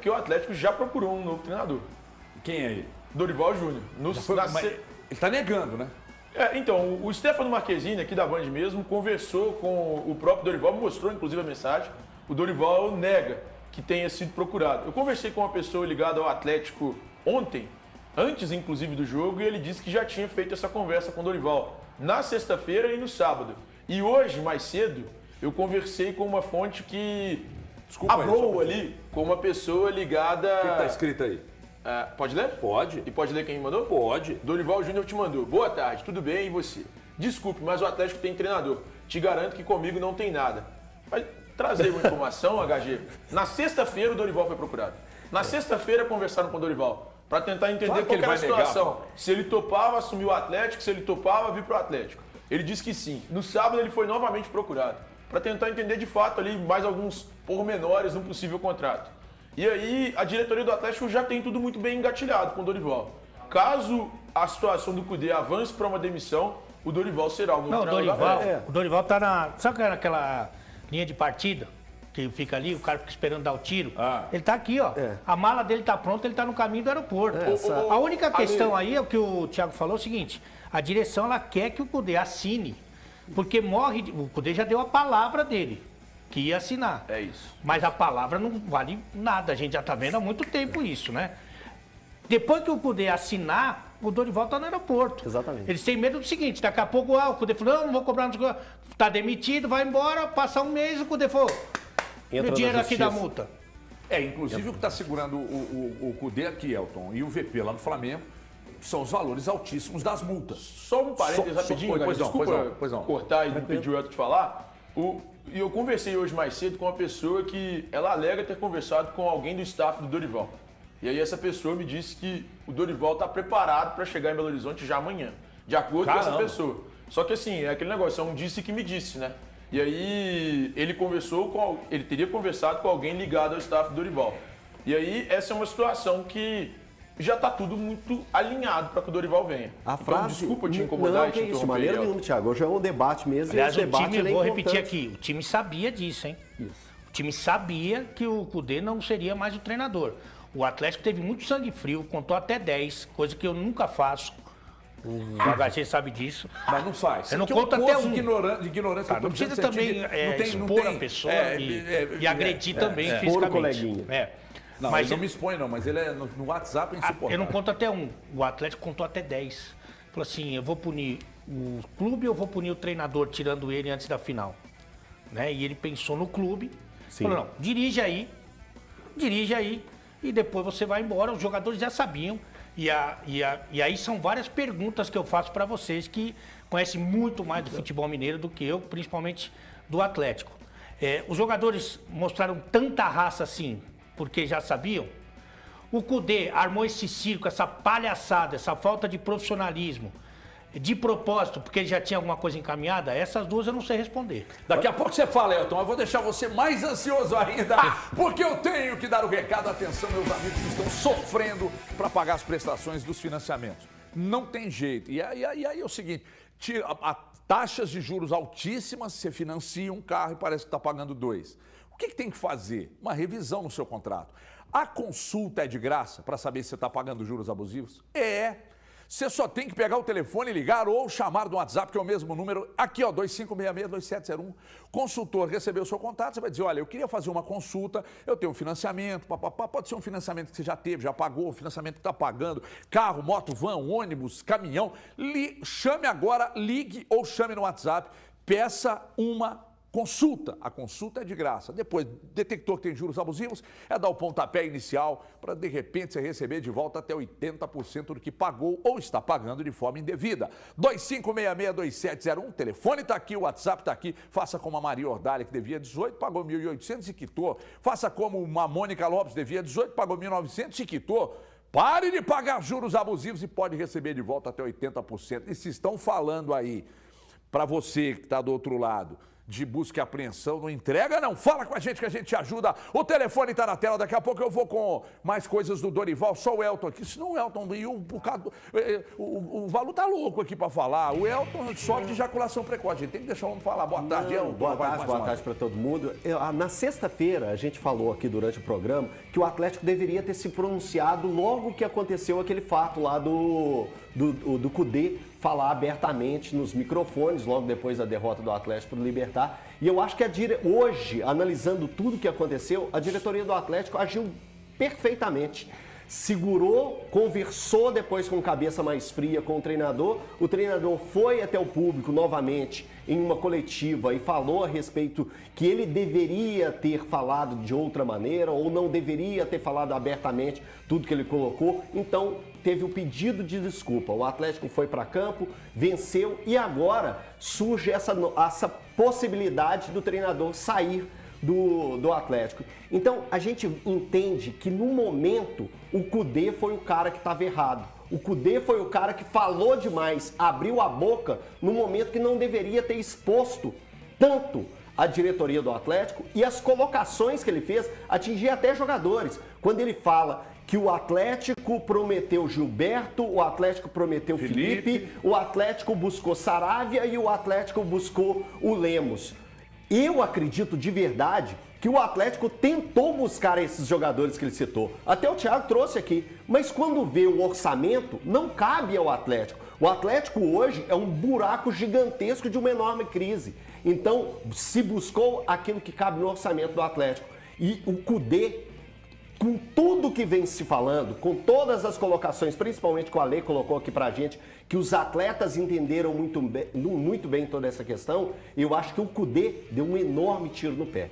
porque o Atlético já procurou um novo treinador. Quem é ele? Dorival Júnior. Ele está negando, né? Então, o Stefano Marquezine, aqui da Band mesmo, conversou com o próprio Dorival, mostrou inclusive a mensagem. O Dorival nega que tenha sido procurado. Eu conversei com uma pessoa ligada ao Atlético ontem, antes inclusive do jogo, e ele disse que já tinha feito essa conversa com o Dorival na sexta-feira e no sábado. E hoje, mais cedo, eu conversei com uma fonte que abriu ali com uma pessoa ligada... O que está escrito aí? Pode ler? Pode. E pode ler quem me mandou? Pode. Dorival Júnior te mandou. Boa tarde, tudo bem? E você? Desculpe, mas o Atlético tem treinador. Te garanto que comigo não tem nada. Mas trazer uma informação, HG. Na sexta-feira o Dorival foi procurado. Na sexta-feira conversaram com o Dorival para tentar entender qual era a situação. Se ele topava assumir o Atlético, se ele topava vir para o Atlético. Ele disse que sim. No sábado ele foi novamente procurado para tentar entender de fato ali mais alguns pormenores no possível contrato. E aí a diretoria do Atlético já tem tudo muito bem engatilhado com o Dorival. Caso a situação do Cudê avance para uma demissão, o Dorival será o novo treinador do Atlético. O Dorival tá na... Sabe aquela linha de partida? Que fica ali, o cara fica esperando dar o tiro. Ele tá aqui, ó. A mala dele tá pronta, ele tá no caminho do aeroporto. A única questão aí, é o que o Thiago falou, é o seguinte: a direção ela quer que o Cudê assine, porque o Cudê já deu a palavra dele, que ia assinar. É isso. Mas a palavra não vale nada, a gente já tá vendo há muito tempo isso, né? Depois que o Cudê assinar, o Dorival tá no aeroporto. Exatamente. Eles têm medo do seguinte: daqui a pouco o Cudê falou, não vou cobrar, não, tá demitido, vai embora, passa um mês, o Cudê falou, e o dinheiro aqui da multa. Inclusive o que está segurando o Cudê aqui, Elton, e o VP lá no Flamengo, são os valores altíssimos das multas. Só um parênteses rapidinho, pois não. Cortar e não pedir o Elton de falar. E eu conversei hoje mais cedo com uma pessoa que ela alega ter conversado com alguém do staff do Dorival. E aí essa pessoa me disse que o Dorival está preparado para chegar em Belo Horizonte já amanhã, de acordo com essa pessoa. Só que assim, é aquele negócio, é um disse que me disse, né? E aí ele teria conversado com alguém ligado ao staff do Dorival. E aí essa é uma situação que já está tudo muito alinhado para que o Dorival venha. A frase... Então, desculpa te incomodar e te interromper. De maneira nenhuma, Thiago. Hoje é um debate mesmo. Aliás, e esse debate vou repetir aqui, o time sabia disso, hein? Isso. O time sabia que o Cudê não seria mais o treinador. O Atlético teve muito sangue frio, contou até 10, coisa que eu nunca faço. O HG sabe disso. Mas não faz. Você não conta até um. De ignorância. Não precisa também expor a pessoa e agredir também fisicamente. Coleguinha. Não, mas ele não me expõe não, mas ele no WhatsApp é insuportável. Eu não conto até um. O Atlético contou até 10. Falou assim, eu vou punir o clube ou vou punir o treinador, tirando ele antes da final. Né? E ele pensou no clube. Sim. Falou, não, dirige aí, e depois você vai embora. Os jogadores já sabiam. E aí são várias perguntas que eu faço para vocês que conhecem muito mais do futebol mineiro do que eu, principalmente do Atlético. Os jogadores mostraram tanta raça assim, porque já sabiam. O Cudê armou esse circo, essa palhaçada, essa falta de profissionalismo, de propósito, porque ele já tinha alguma coisa encaminhada. Essas duas eu não sei responder. Daqui a pouco você fala, Elton, eu vou deixar você mais ansioso ainda, porque eu tenho que dar o recado. Atenção, meus amigos que estão sofrendo para pagar as prestações dos financiamentos. Não tem jeito. E aí é o seguinte, taxas de juros altíssimas, você financia um carro e parece que está pagando 2. O que tem que fazer? Uma revisão no seu contrato. A consulta é de graça para saber se você está pagando juros abusivos? Você só tem que pegar o telefone e ligar ou chamar do WhatsApp, que é o mesmo número, aqui ó, 2566-2701. Consultor recebeu o seu contato, você vai dizer, olha, eu queria fazer uma consulta, eu tenho um financiamento, pode ser um financiamento que você já teve, já pagou, um financiamento que está pagando, carro, moto, van, ônibus, caminhão. Chame agora, ligue ou chame no WhatsApp, peça uma consulta. A consulta é de graça. Depois, detectou que tem juros abusivos, é dar o pontapé inicial para, de repente, você receber de volta até 80% do que pagou ou está pagando de forma indevida. 2566-2701, o telefone está aqui, o WhatsApp está aqui. Faça como a Maria Ordália, que devia 18, pagou 1.800 e quitou. Faça como uma Mônica Lopes, devia 18, pagou 1.900 e quitou. Pare de pagar juros abusivos e pode receber de volta até 80%. E se estão falando aí, para você que está do outro lado, de busca e apreensão, não entrega não. Fala com a gente que a gente te ajuda. O telefone está na tela, daqui a pouco eu vou com mais coisas do Dorival, só o Elton aqui. Senão o Elton e um bocado... O Valu tá louco aqui para falar. O Elton sofre de ejaculação precoce. A gente tem que deixar o homem falar. Boa tarde, Elton. Boa tarde para todo mundo. Na sexta-feira, a gente falou aqui durante o programa que o Atlético deveria ter se pronunciado logo que aconteceu aquele fato lá do Kudê falar abertamente nos microfones, logo depois da derrota do Atlético do Libertad. E eu acho que hoje, analisando tudo que aconteceu, a diretoria do Atlético agiu perfeitamente. Segurou, conversou depois com cabeça mais fria com o treinador foi até o público novamente em uma coletiva e falou a respeito que ele deveria ter falado de outra maneira ou não deveria ter falado abertamente tudo que ele colocou. Então teve o pedido de desculpa. O Atlético foi para campo, venceu e agora surge essa possibilidade do treinador sair do Atlético. Então, a gente entende que no momento o Kudê foi o cara que estava errado. O Kudê foi o cara que falou demais, abriu a boca no momento que não deveria ter exposto tanto a diretoria do Atlético e as colocações que ele fez atingiam até jogadores. Quando ele fala que o Atlético prometeu Gilberto, o Atlético prometeu Felipe, o Atlético buscou Saravia e o Atlético buscou o Lemos. Eu acredito de verdade que o Atlético tentou buscar esses jogadores que ele citou. Até o Thiago trouxe aqui. Mas quando vê o orçamento, não cabe ao Atlético. O Atlético hoje é um buraco gigantesco de uma enorme crise. Então, se buscou aquilo que cabe no orçamento do Atlético. E o Kudê, com tudo que vem se falando, com todas as colocações, principalmente que o Ale colocou aqui pra gente, que os atletas entenderam muito bem toda essa questão, eu acho que o Kudê deu um enorme tiro no pé.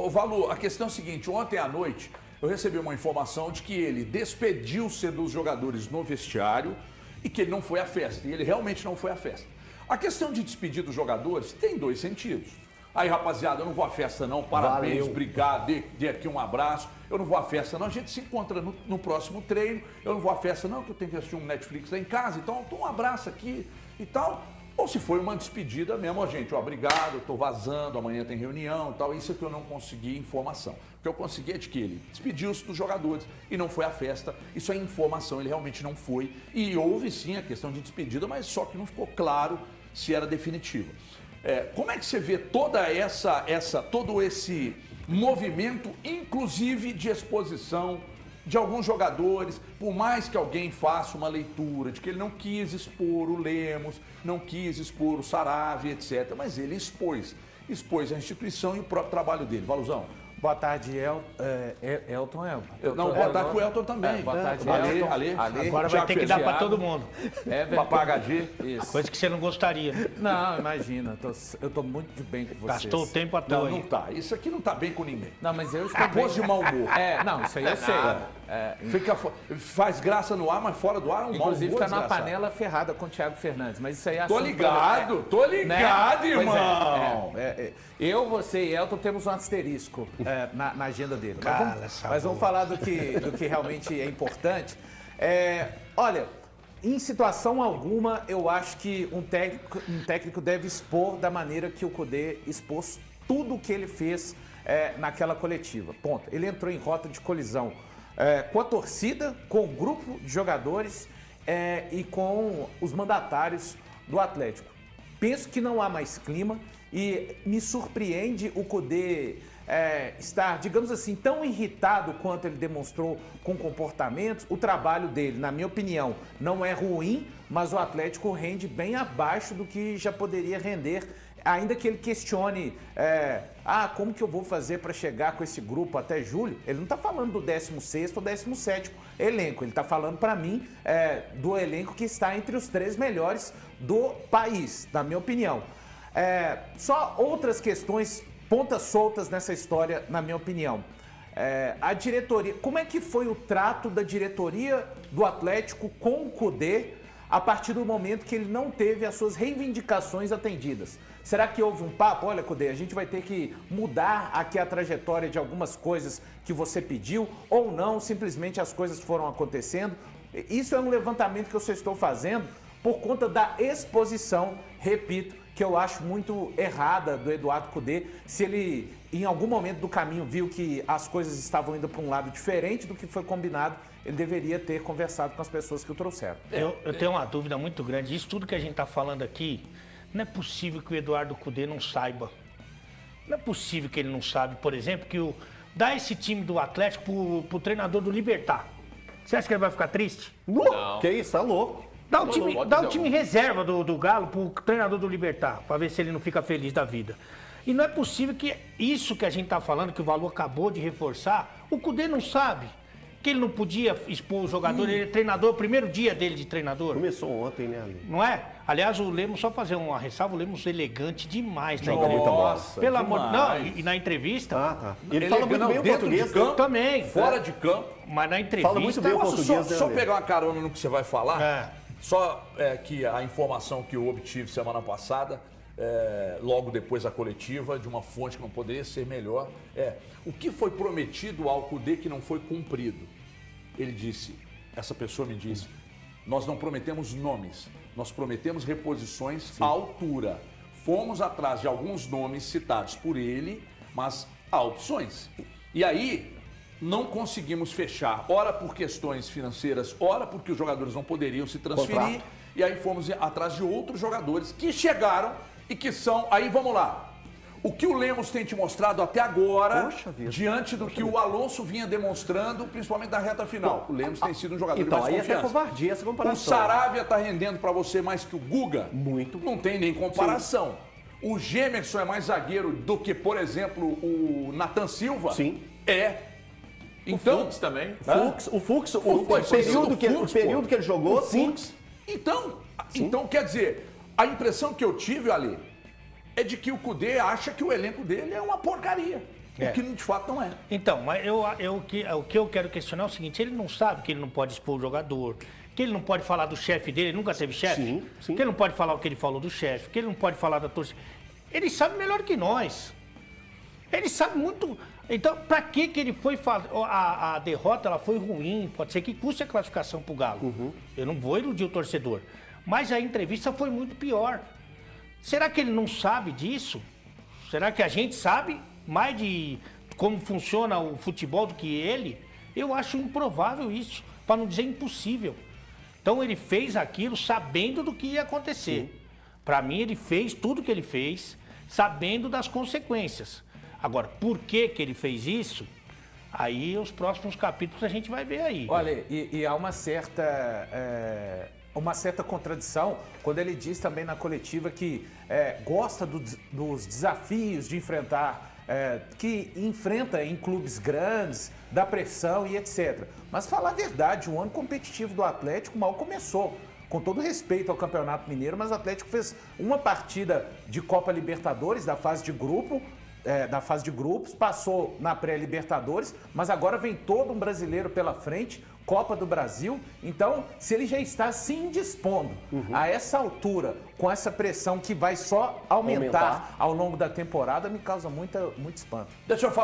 Valu, a questão é a seguinte, ontem à noite eu recebi uma informação de que ele despediu-se dos jogadores no vestiário e que ele não foi à festa, e ele realmente não foi à festa. A questão de despedir dos jogadores tem dois sentidos. Aí, rapaziada, eu não vou à festa não, parabéns, obrigado, dê aqui um abraço. Eu não vou à festa não, a gente se encontra no próximo treino. Eu não vou à festa não, que eu tenho que assistir um Netflix lá em casa, então um abraço aqui e tal. Ou se foi uma despedida mesmo, gente, obrigado, eu tô vazando, amanhã tem reunião e tal. Isso é que eu não consegui informação. O que eu consegui é de que ele despediu-se dos jogadores e não foi à festa. Isso é informação, ele realmente não foi. E houve sim a questão de despedida, mas só que não ficou claro se era definitiva. Como é que você vê todo esse movimento, inclusive de exposição de alguns jogadores, por mais que alguém faça uma leitura de que ele não quis expor o Lemos, não quis expor o Saravia, etc. Mas ele expôs a instituição e o próprio trabalho dele. Valuzão. Boa tarde, Elton. Não, boa tarde pro Elton também. Boa tarde, Ale. Agora vai ter que dar para todo mundo. Papá HG. Isso. Coisa que você não gostaria. Não, imagina. Eu tô muito de bem com vocês. Gastou o tempo à toa. Não tá. Isso aqui não tá bem com ninguém. Não, mas eu estou bem. De mau humor. Não, isso aí eu sei. Faz graça no ar, mas fora do ar é um mau humor. Inclusive fica numa panela ferrada com o Thiago Fernandes. Mas isso aí é Tô ligado, irmão. Você e Elton temos um asterisco na agenda dele. Mas vamos falar do que realmente é importante. Olha, em situação alguma, eu acho que um técnico deve expor da maneira que o Kudê expôs tudo o que ele fez naquela coletiva. Ponto. Ele entrou em rota de colisão com a torcida, com o grupo de jogadores e com os mandatários do Atlético. Penso que não há mais clima e me surpreende o Kudê estar, digamos assim, tão irritado quanto ele demonstrou com comportamentos. O trabalho dele, na minha opinião, não é ruim, mas o Atlético rende bem abaixo do que já poderia render, ainda que ele questione, como que eu vou fazer para chegar com esse grupo até julho? Ele não está falando do 16º ou 17º elenco, ele está falando para mim do elenco que está entre os 3 melhores do país, na minha opinião. Só outras questões, pontas soltas nessa história, na minha opinião. A diretoria, como é que foi o trato da diretoria do Atlético com o Kudê a partir do momento que ele não teve as suas reivindicações atendidas? Será que houve um papo? Olha, Kudê, a gente vai ter que mudar aqui a trajetória de algumas coisas que você pediu, ou não, simplesmente as coisas foram acontecendo? Isso é um levantamento que eu só estou fazendo por conta da exposição, repito, que eu acho muito errada do Eduardo Cudê. Se ele, em algum momento do caminho, viu que as coisas estavam indo para um lado diferente do que foi combinado, ele deveria ter conversado com as pessoas que o trouxeram. Eu tenho uma dúvida muito grande. Isso tudo que a gente está falando aqui, não é possível que o Eduardo Cudê não saiba. Não é possível que ele não sabe, por exemplo, que dá esse time do Atlético pro treinador do Libertad. Você acha que ele vai ficar triste? Não. Que isso, tá louco. Dá o time reserva do Galo pro treinador do Libertad, para ver se ele não fica feliz da vida. E não é possível que isso que a gente tá falando, que o Valor acabou de reforçar, o Cudê não sabe. Que ele não podia expor o jogador, ele é treinador, o primeiro dia dele de treinador. Começou ontem, né, Ali? Não é? Aliás, o Lemos, só fazer uma ressalva, o Lemos elegante demais na entrevista. muita bola. Pelo amor de Deus. E na entrevista. Tá. Ele fala muito bem o dentro português. de campo, Também. fora de campo. Mas na entrevista. Fala muito bem o português, né, Só Ale? pegar uma carona no que você vai falar, É. só que a informação que eu obtive semana passada, logo depois da coletiva, de uma fonte que não poderia ser melhor, o que foi prometido ao Cudê que não foi cumprido. Ele disse, essa pessoa me disse, nós não prometemos nomes, nós prometemos reposições à altura. Fomos atrás de alguns nomes citados por ele, mas há opções. E aí, não conseguimos fechar, ora por questões financeiras, ora porque os jogadores não poderiam se transferir. Contrato. E aí fomos atrás de outros jogadores que chegaram e que são... Aí vamos lá. O que o Lemos tem te mostrado até agora, Poxa vida. diante do que o Alonso vinha demonstrando, principalmente na reta final. O Lemos tem sido um jogador de Então, mais aí até confiança. covardia essa O comparação. Saravia tá rendendo pra você mais que o Guga? Muito. Não tem nem comparação. O Gemerson é mais zagueiro do que, por exemplo, o Nathan Silva? Sim. Então, Fux também. O Fux, o Fux, período pô. que ele jogou, o sim. Fux. Então, quer dizer, a impressão que eu tive, Ali, é de que o Cudê acha que o elenco dele é uma porcaria. O que de fato não é. Então, mas o que eu quero questionar é o seguinte, ele não sabe que ele não pode expor o jogador, que ele não pode falar do chefe dele, ele nunca teve chefe? Sim. Que ele não pode falar o que ele falou do chefe, que ele não pode falar da torcida. Ele sabe melhor que nós. Ele sabe muito... Então, pra que ele foi falar... A derrota, ela foi ruim, pode ser que custe a classificação pro Galo. Eu não vou iludir o torcedor. Mas a entrevista foi muito pior. Será que ele não sabe disso? Será que a gente sabe mais de como funciona o futebol do que ele? Eu acho improvável isso, para não dizer impossível. Então ele fez aquilo sabendo do que ia acontecer. Para mim ele fez tudo que ele fez, sabendo das consequências. Agora, por que ele fez isso? Aí os próximos capítulos a gente vai ver aí. Olha, e há uma certa contradição quando ele diz também na coletiva que gosta dos desafios de enfrentar, que enfrenta em clubes grandes, da pressão e etc. Mas falar a verdade, o ano competitivo do Atlético mal começou. Com todo respeito ao Campeonato Mineiro, mas o Atlético fez uma partida de Copa Libertadores da fase de grupos, passou na pré-Libertadores, mas agora vem todo um brasileiro pela frente, Copa do Brasil. Então, se ele já está se indispondo a essa altura, com essa pressão que vai só aumentar ao longo da temporada, me causa muito espanto. Deixa eu falar